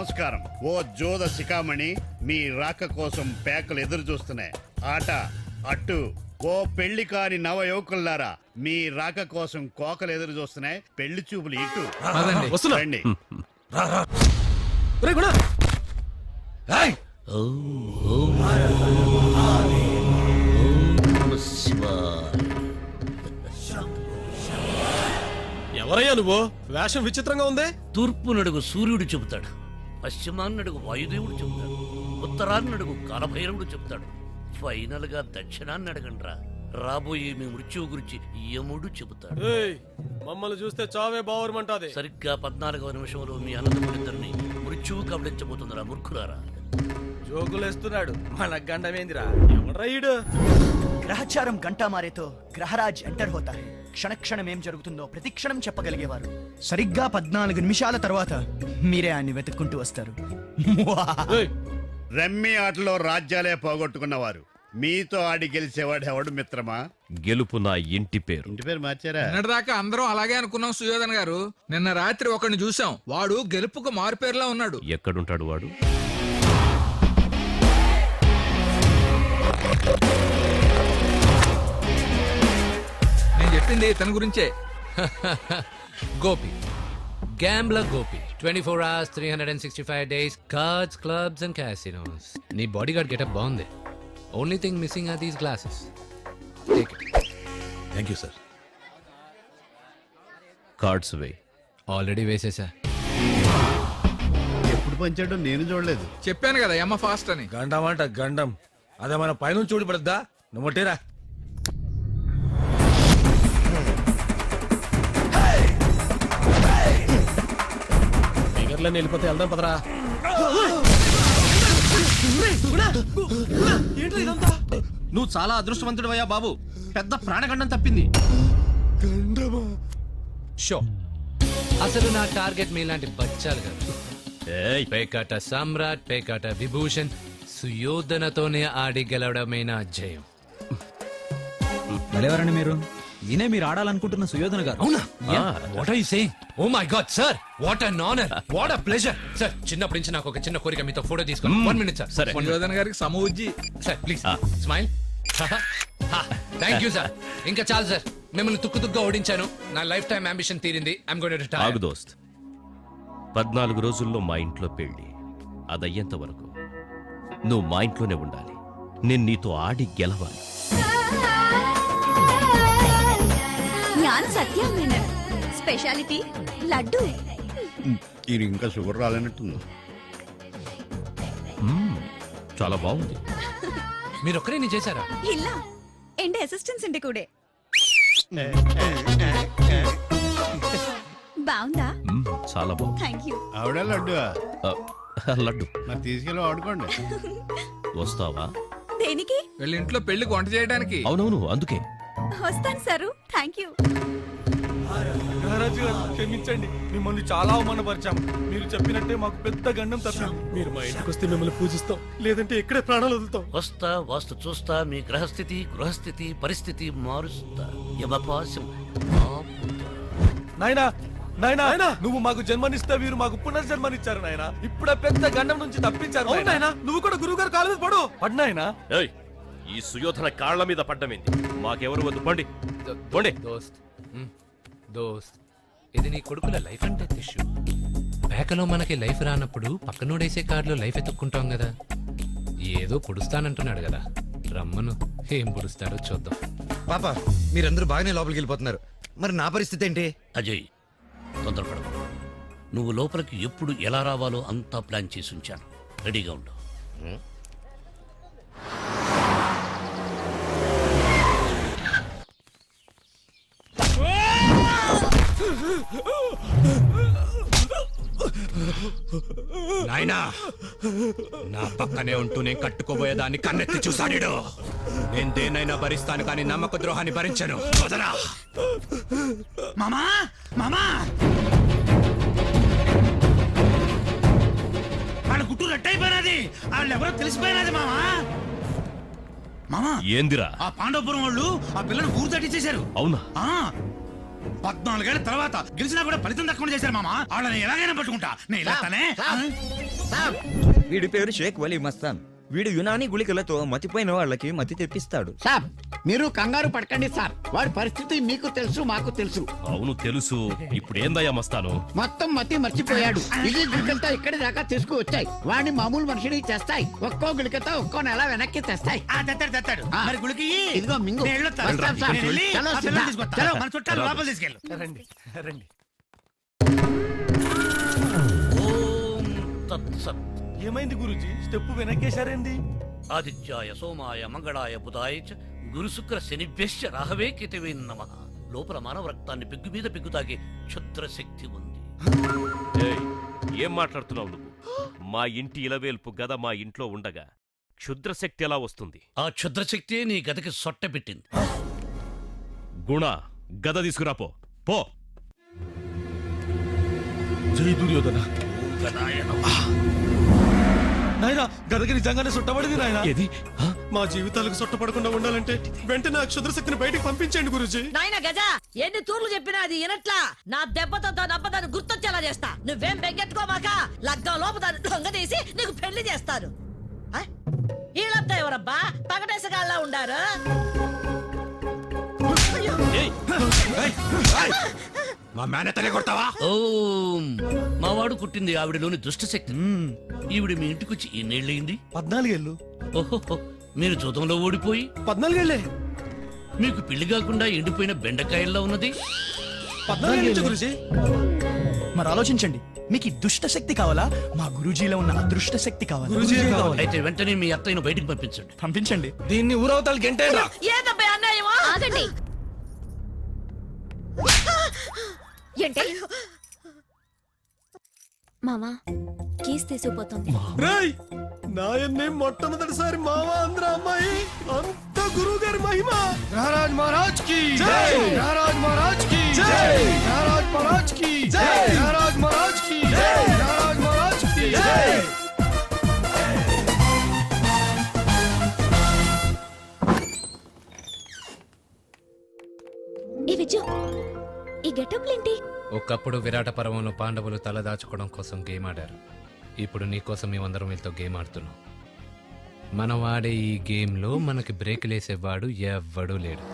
నమస్కారం. ఓ జోద శిఖామణి, మీ రాక కోసం పేకలు ఎదురు చూస్తున్నాయి. ఆట అట్టు. ఓ పెళ్లి కాని నవ యువకుల్లారా, మీ రాక కోసం కోకలు ఎదురు చూస్తున్నాయి. పెళ్లి చూపులు ఇటు రండి. ఎవరయ్యా నువ్వు? వేషం విచిత్రంగా ఉంది. తూర్పు నడుగు సూర్యుడు చెబుతాడు, పశ్చిమాన్నడుగు వాయుదేవుడు చెబుతాడు, ఉత్తరాన్నడుగు కాలభైరవుడు చెబుతాడు, ఫైనల్ గా దక్షిణాన్ని అడగండ్రా, రాబోయే మీ మృత్యువు గురించి యముడు చెబుతాడు. మమ్మల్ని చూస్తే చావే బావరమంటాది. సరిగ్గా 14వ నిమిషంలో మీ అనంతపురిద్దరిని మృత్యువు కబళించబోతుందిరా మూర్ఖులారా. జోగులేస్తున్నాడు మన గండమేందిరా. ఎవడ్రాయుడు? గ్రహచారం గంటా మారేతో గ్రహరాజ్ ఎంటర్ హోతా హై. క్షణ క్షణం ఏం జరుగుతుందో ప్రతి క్షణం చెప్పగలిగేవారు. సరిగ్గా 14 నిమిషాల తర్వాత మీరే ఆయన్ని వెతుక్కుంటూ వస్తారు. రమ్మి ఆటలో రాజ్యాలే పోగొట్టుకున్నవారు మీతో ఆడి గెలిచేవాడు ఎవడు మిత్రమా? గెలుపు నా ఇంటి పేరు. ఇంటి పేరు మార్చారా? నిన్నటిదాకా అందరం అలాగే అనుకున్నాం సుయోధన్ గారు. నిన్న రాత్రి ఒకరిని చూసాం, వాడు గెలుపుకు మారుపేరులా ఉన్నాడు. ఎక్కడుంటాడు వాడు? నేను చెప్పింది తన గురించే. Gopi, gambler Gopi. 24 hours 365 days, cards, clubs and casinos. నీ బాడీ గార్డ్ గెటప్ బాగుంది. Only thing missing are these glasses. Take it. Thank you sir. Cards వే. ఆల్రెడీ వేసేసా. ఎప్పుడు పంచాడో నేను చూడలేదు. చెప్పాను కదా ఎమ్మ ఫాస్ట్ అని. గండం అంట గండం. అదే మన పైన చూడబడద్దా? నువ్వుటేరా. వెళ్ళిపోతే వెళ్దాం పదరా. నువ్వు చాలా అదృష్టవంతుడు అయ్యా బాబు. పెద్ద ప్రాణగండం తప్పింది. షో, అసలు నా టార్గెట్ మీలాంటి బచ్చాలు కాదు. పేకాట సమ్రాట్, పేకాట విభూషణ్, సుయోధనతోనే ఆడి గెలవడమే నా జయం. ఎవరండి మీరు? ఈయనే మీరు ఆడాలనుకుంటున్న సుయోధన గారు. అవునా? What are you saying? Oh my god sir, what an honour, what a pleasure. Sir, చిన్నప్పటి నుంచి నాకు ఒక చిన్న కోరిక, మీతో ఫోటో తీసుకోండి. 1 minute సార్. సరే. సుయోధన్ గారికి సమూజ్జి. Sir please smile. Thank you sir. ఇంకా చాలు సార్, మిమ్మల్ని తుక్కుతుగ్గా ఓడించాను. నా లైఫ్ టైం అంబిషన్ తీరింది. I'm going to retire. ఆగు దోస్త్. 14 రోజుల్లో మా ఇంట్లో పెళ్లి. అదయ్యేంత వరకు నువ్వు మా ఇంట్లోనే ఉండాలి. నేను నీతో ఆడి గెలవాలి. ഞാൻ സത്യാമേനൻ. സ്പെഷ്യാലിറ്റി ലഡ്ഡു. ఇది ఇంకా షుగర్ రాలన్నట్టుంది. చాలా బాగుంది. మీరు ఒక్కరే నీ చేశారా? ഇല്ല, എന്റെ അസിസ്റ്റൻസിന്റെ കൂടെ. బాగుందా? చాలా బాగుంది. Thank you. ఆవిడ లడ్డు. లడ్డు మరి తీసుకెళ్ళి ఆడుకోండి. వస్తావా? దేనికి? వీళ్ళ ఇంట్లో పెళ్లికి వంట చేయడానికి. అవునవును, అందుకే. వస్తాను సారు. Thank you. మహారాజు గారు క్షమించండి, మిమ్మల్ని చాలా అవమానపరిచాం. మీరు చెప్పినట్టే మాకు పెద్ద గండం తప్పింది. మీరు మా ఇంటికి వస్తే మిమ్మల్ని పూజిస్తాం, లేదంటే ఇక్కడే ప్రాణాలు వదులుతాం. వస్తా, వాస్తు చూస్తా, మీ గ్రహస్థితి గృహస్థితి పరిస్థితి మారుస్తా. యమపాశం నాయనా నాయనా, నువ్వు మాకు జన్మనిస్తా, వీరు మాకు పునర్జన్మనిచ్చారు నాయనా. ఇప్పుడే పెద్ద గండం నుంచి తప్పించారు నాయనా. నువ్వు కూడా గురువు గారు కాళ్ళ మీద పడు. పడినాయనా? ఈ సుయోధన కాళ్ల మీద పడ్డమేంది? మాకెవరు వద్దు, పండి పండి. దోస్త్, ఇది నీ కొడుకుల లైఫ్ అండ్ డెత్ ఇష్యూ. పేకలో మనకి లైఫ్ రానప్పుడు పక్కనోడేసే కార్డులో లైఫ్ ఎత్తుక్కుంటాం కదా. ఏదో పొడుస్తానంటున్నాడు కదా, రమ్మను. ఏం పొడుస్తాడో చూద్దాం. పాప, మీరందరూ బాగానే లోపలికి వెళ్ళిపోతున్నారు. మరి నా పరిస్థితి ఏంటి? అజయ్, తొందరపడకు. నువ్వు లోపలికి ఎప్పుడు ఎలా రావాలో అంతా ప్లాన్ చేసి ఉంచాను. రెడీగా ఉండు. నాయనా, నా పక్కనే ఉంటూ నేను కట్టుకోబోయేదాన్ని కన్నెత్తి చూసాడు. నేను దేనైనా భరిస్తాను, కానీ నమ్మక ద్రోహాన్ని భరించను. వదరా. మామా మామా, వాళ్ళ గుట్టు రట్టయిపోయినది. వాళ్ళు ఎవరో తెలిసిపోయినది మామా. మామా, ఏందిరా? ఆ పాండవపురం వాళ్ళు ఆ పిల్లను ఊరు తట్టించేశారు. అవునా? 14 ఏళ్ల తర్వాత గెలిచినా కూడా ఫలితం దక్కకుండా చేశారు మామా. వాళ్ళని ఎలాగైనా పట్టుకుంటా. నేను ఇలా సాబ్ వీడి పేరు షేక్ వలీ మస్తాన్. వీడు యునానీ గుళికలతో మతిపోయిన వాళ్ళకి మతి తెప్పిస్తాడు. సాబ్ మీరు కంగారు పడకండి సార్, వాడి పరిస్థితి మీకు తెలుసు మాకు తెలుసు. అవును తెలుసు. ఇప్పుడు ఏందయ్యా మస్తాను? మొత్తం మతి మర్చిపోయాడు. ఇది గుళికలతో ఇక్కడి దాకా తీసుకువచ్చాయి. వాడిని మామూలు మనిషిని చేస్తాయి. ఒక్కో గుళికతో ఒక్కో నెల వెనక్కి తెస్తాయి. తెస్తాడు ఆ. మరి గుళికి ఇదిగో మింగు. వస్తాం సార్. చలో, చలో, మన చుట్టాలు లోపల తీసుకెళ్ళు. రండి రండి. ఓం తత్సత్. ఏమైంది గురుజీ? స్టెప్ వెనక్కేశారేంది? ఆదిత్యాయ సోమాయ మంగళాయ బుధాయ చ గురు శుక్ర శనిభ్యశ్చ రాహవే కేతవే నమః. లోపల మానవ రక్తాన్ని పెగ్గు మీద పెగ్గు తాగే క్షుద్ర శక్తి ఉంది. ఏయ్, ఏం మాట్లాడుతున్నావు నువ్వు? మా ఇంటి ఇలవేల్పు గద మా ఇంట్లో ఉండగా క్షుద్రశక్తి ఎలా వస్తుంది? ఆ క్షుద్ర శక్తియే నీ గదకి సొట్ట పెట్టింది. గుణ, గద తీసుకురాపో పో. జై దుర్యోధన. ఓం గదాయ నమః. నాయనా గదకి నిజంగానే సుట్టబడింది నాయనా. ఏది? హ? మా జీవితాలకు సుట్టపడకుండా ఉండాలంటే వెంటనే ఆ క్షుద్ర శక్తిని బయటికి పంపించండి గురుజీ. నాయన గజ ఎన్ని తూర్లు చెప్పినా అది వినట్లా. నా దెబ్బతో దాని అబ్బదాన్ని గుర్తొచ్చేలా చేస్తా. నువ్వేం బెంగెట్టుకోమాక. లగ్గం లోపు దాన్ని దొంగ తీసి నీకు పెళ్లి చేస్తారు. ఆ? వీళ్ళంతా ఎవరబ్బా పగటేసగాళ్ళ ఉండారు. ఏయ్, మా మేనతనే కొడతావా? ఓం మావాడు కుట్టింది ఆవిడలోని దుష్ట శక్తి. ఈవిడ మీ ఇంటికొచ్చి ఎన్నేళ్ళయింది? 14 ఏళ్ళు. ఓహో, మీరు జూదంలో ఓడిపోయి 14 ఏళ్ళే. మీకు పెళ్లి కాకుండా ఎండిపోయిన బెండకాయల్లో ఉన్నది. 14 ఏళ్ళు గురుజీ. మరి ఆలోచించండి, మీకు ఈ దుష్ట శక్తి కావాలా, మా గురూజీలో ఉన్న అదృష్ట శక్తి కావాలా? గురూజీ కావాలి. అయితే వెంటనే మీ అత్తయ్యను బయటికి పంపించండి. పంపించండి. దీన్ని ఊరవతలకి గెంటేరా. ఏదబ్బా అన్నాయమో. ఆగండి. ఏంటి మామా కీస్ తీసుకుపోతుంది. రేయ్, నాయన్నే మొట్టమొదటిసారి మావా ఆంధ్ర అమ్మాయి. అంత గురువు గారి మహిమ. మహారాజ్ మహారాజ్ కి జై. మహారాజ్ మహారాజ్ కి జై. మహారాజ్ మహారాజ్ కి జై. మహారాజ్ మహారాజ్ కి జై. మహారాజ్ మహారాజ్ కి జై. ఏ విజయ్, ఈ గెటప్లేంటి? ఒకప్పుడు విరాట పర్వంలో పాండవులు తల దాచుకోవడం కోసం గేమ్ ఆడారు. ఇప్పుడు నీకోసం మేమందరం వీళ్ళతో గేమ్ ఆడుతున్నాం. మనం ఆడే ఈ గేమ్లో మనకి బ్రేకులేసేవాడు ఎవ్వడూ లేడు.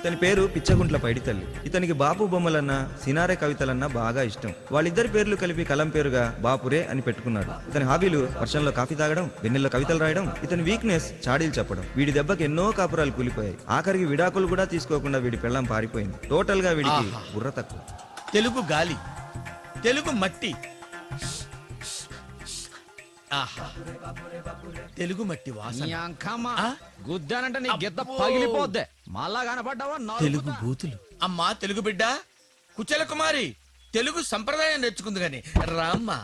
ఇతని పేరు పిచ్చగుంట్ల పైడితల్లి. ఇతనికి బాపు బొమ్మలన్నా సినారే కవితలన్నా బాగా ఇష్టం. వాళ్ళిద్దరి పేర్లు కలిపి కలం పేరుగా బాపురే అని పెట్టుకున్నాడు. ఇతని హాబీలు వర్షంలో కాఫీ తాగడం, వెన్నెల్లో కవితలు రాయడం. ఇతని వీక్నెస్ చాడీలు చెప్పడం. వీడి దెబ్బకి ఎన్నో కాపురాలు కూలిపోయాయి. ఆఖరికి విడాకులు కూడా తీసుకోకుండా వీడి పెళ్ళం పారిపోయింది. టోటల్ గా వీడికి బుర్ర తక్కువ. తెలుగు గాలి, తెలుగు మట్టి, ఆహా, తెలుగు మట్టి వాసన, గుద్దానంటే నీ గిత్త పగిలిపోద్దే. మళ్ళా కనపడ్డావా? తెలుగు బూతులు. అమ్మా తెలుగు బిడ్డ కుచల కుమారి, తెలుగు సంప్రదాయం నేర్చుకుంది గాని రామ్మా.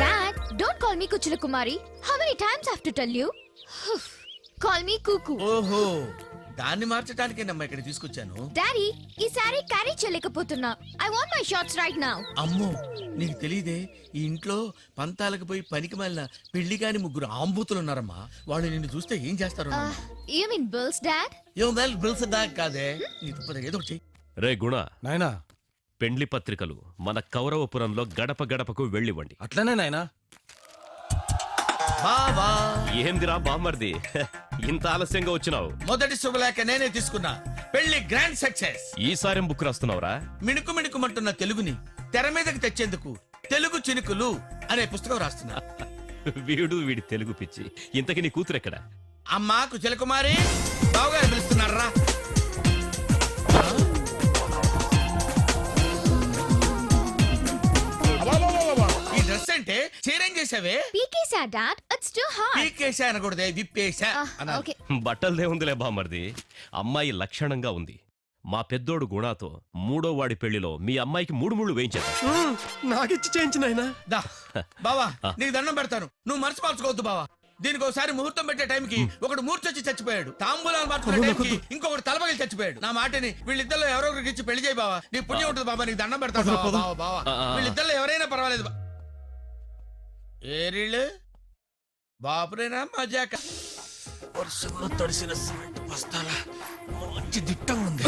Dad, don't call me Kuchula Kumari. How many times I have to tell you? Call me Kuku. ఓహో, దాన్ని మార్చడానికేనమ్మా ఇక్కడ తీసుకొచ్చాను. Daddy, ఈ సారీ క్యారీ చేయలేకపోతున్నా. I want my shorts right now. అమ్మో, నీకు తెలియదే, ఈ ఇంట్లో పంతాలకు పోయి పనికి మాలిన పెళ్లి కాని 3 ఆంబూతులు ఉన్నారమ్మా. వాళ్ళు నిన్ను చూస్తే ఏం చేస్తారు? You mean bills, Dad? Bills దాకా కాదే, నీ తుప్పద ఏదో ఒకటి చెయ్యి. రే గుణ, నాయనా పెండ్లి పత్రికలు మన కౌరవపురంలో గడప గడపకు వెళ్ళివ్వండి. అట్లనే నాయనా. బావా, ఏందిరా బామ్మర్ది, ఇంత ఆలస్యంగా వచ్చినావు? మొదటి శుభలేఖ నేనే తీసుకున్నా. పెళ్లి గ్రాండ్ సక్సెస్. ఈసారి బుక్ రాస్తున్నావురా? మిణుకు మిణుకుమంటున్న తెలుగుని తెర మీదకి తెచ్చేందుకు తెలుగు చినుకులు అనే పుస్తకం రాస్తున్నా. వీడి తెలుగు పిచ్చి. ఇంతకి నీ కూతురెక్కడ? అమ్మా కుచల కుమారి, బావగారు పిలుస్తున్నారా? ఈ డ్రెస్ అంటే చీరేం చేసావే? పీకేసా Dad. It's too hard. పీకేసా అనకూడదే, విప్పేసా అనాలి. Okay. బట్టలదే ఉందిలే బామ్మర్ది. అమ్మాయి లక్షణంగా ఉంది. మా పెద్దోడు గుణాతో 3వ వాడి పెళ్లిలో మీ అమ్మాయికి 3 ముళ్ళు వేయించారు. నాకిచ్చి చేయించు నాయనా. దా బావా, నీకు దండం పెడతాను, నువ్వు మనసు మార్చుకోవద్దు బావా. దీనికి ఒకసారి ముహూర్తం పెట్టే టైంకి ఒకడు మూర్చొచ్చి చచ్చిపోయాడు. తాంబూలాలు మార్చుకునే టైంకి ఇంకొకటి తలపగిలి చచ్చిపోయాడు. నా మాటని వీళ్ళిద్దరిలో ఎవరో ఒకరికి ఇచ్చి పెళ్లి చేయి బావా. నీ పుణ్యం ఉంటుంది బాబా, నీకు దండం పెడతాను బావా. బావా, వీళ్ళిద్దరిలో ఎవరైనా పర్వాలేదు. ఏరిళ్ళు బాపురేనా మజాక? వర్షంలో తడిసిన సిమెంట్ బస్తాల మంచి దిట్టంగా ఉంది.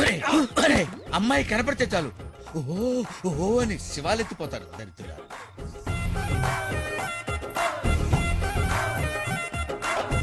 ఒరేయ్, అమ్మాయి కనపడితే చాలు ఓహో ఓహో అని శివాలెత్తిపోతారు దరిద్రులు.